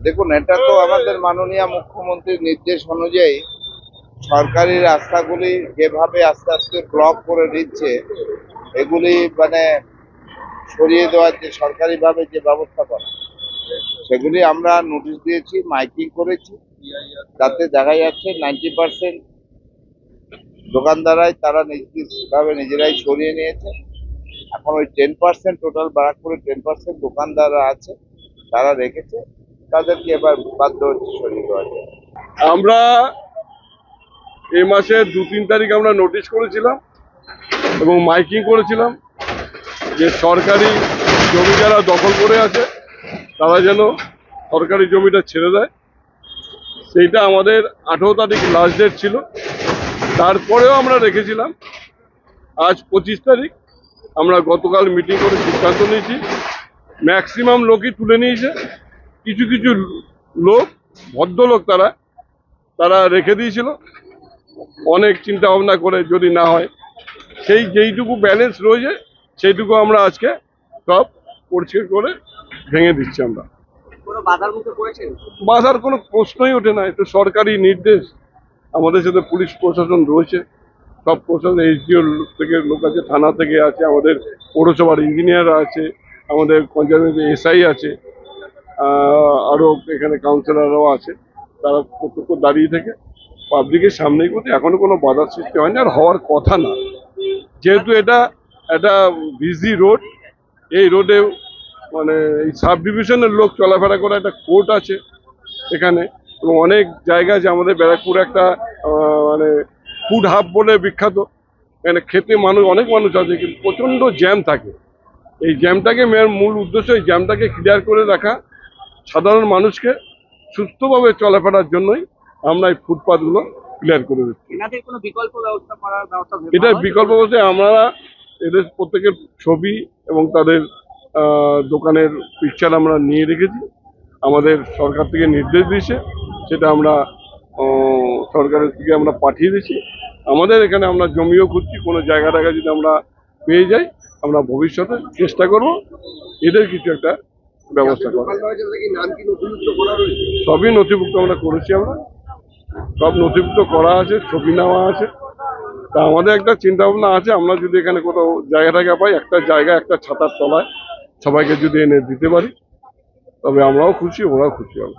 দেখুন, এটা তো আমাদের মাননীয় মুখ্যমন্ত্রীর নির্দেশ অনুযায়ী সরকারি রাস্তাগুলি যেভাবে আস্তে আস্তে ব্লক করে দিচ্ছে, এগুলি মানে সরিয়ে দেওয়ার যে সরকারিভাবে যে ব্যবস্থা করা, সেগুলি আমরা নোটিশ দিয়েছি, মাইকিং করেছি। তাতে দেখা যাচ্ছে 90% দোকানদারাই তারা নিজভাবে নিজেরাই সরিয়ে নিয়েছে। এখন ওই 10% টোটাল ব্যারাকপুরে 10% দোকানদাররা আছে, তারা রেখেছে। তাদেরকে এবার বাধ্য হচ্ছে সরিয়ে দেওয়া যায়। আমরা এই মাসের 2-3 তারিখ আমরা নোটিশ করেছিলাম এবং মাইকিং করেছিলাম যে সরকারি জমি যারা দখল করে আছে তারা যেন সরকারি জমিটা ছেড়ে দেয়। সেইটা আমাদের 18 তারিখ লাস্ট ডেট ছিল, তারপরেও আমরা রেখেছিলাম। আজ 25 তারিখ, আমরা গতকাল মিটিং করে সিদ্ধান্ত নিয়েছি। ম্যাক্সিমাম লোকই তুলে নিয়েছে, কিছু কিছু লোক ভদ্রলোক তারা রেখে দিয়েছিল অনেক চিন্তা ভাবনা করে, যদি না হয় সেই যেইটুকু ব্যালেন্স রয়েছে সেইটুকু আমরা আজকে সব পরিষ্কার করে ভেঙে দিচ্ছি। আমরা বাধার কোনো প্রশ্নই ওঠে না, এটা সরকারি নির্দেশ। আমাদের সাথে পুলিশ প্রশাসন রয়েছে, সব প্রশাসন, এসডিও থেকে লোক আছে, থানা থেকে আছে, আমাদের পৌরসভার ইঞ্জিনিয়ার আছে, আমাদের কনজারভেন্সি এসআই আছে, আরও এখানে কাউন্সিলররাও আছে। তারা প্রত্যক্ষ দাঁড়িয়ে থেকে পাবলিকের সামনেই করতে এখনো কোনো বাধার সৃষ্টি হয়নি, আর হওয়ার কথা না। যেহেতু এটা একটা বিজি রোড, এই রোডে মানে এই সাব ডিভিশনের লোক চলাফেরা করে, একটা কোর্ট আছে এখানে, এবং অনেক জায়গা আছে। আমাদের ব্যারাকপুর একটা মানে ফুড হাব বলে বিখ্যাত, এখানে খেতে অনেক মানুষ আছে, কিন্তু প্রচণ্ড জ্যাম থাকে। এই জ্যামটাকে মূল উদ্দেশ্য এই জ্যামটাকে ক্লিয়ার করে রাখা, সাধারণ মানুষকে সুস্থভাবে চলাফেরার জন্যই আমরা এই ফুটপাথগুলো ক্লিয়ার করে দিচ্ছি। এটা বিকল্প বলতে আমরা এদের প্রত্যেকের ছবি এবং তাদের দোকানের পিকচার আমরা নিয়ে রেখেছি। আমাদের সরকার থেকে নির্দেশ দিয়েছে, সেটা আমরা সরকারের থেকে আমরা পাঠিয়ে দিচ্ছি। আমাদের এখানে আমরা জমিও খুঁজছি, কোনো জায়গা যদি আমরা পেয়ে যাই, আমরা ভবিষ্যতে চেষ্টা করব এদের কিছু একটা ব্যবস্থা করা। সবই নথিভুক্ত আমরা করেছি, আমরা সব নথিভুক্ত করা আছে, ছবি নেওয়া আছে। তা আমাদের একটা চিন্তা ভাবনা আছে, আমরা যদি এখানে কোথাও জায়গা পাই, একটা জায়গা একটা ছাতার তলায় সবাইকে যদি এনে দিতে পারি, তবে আমরাও খুশি, ওরাও খুশি হবে।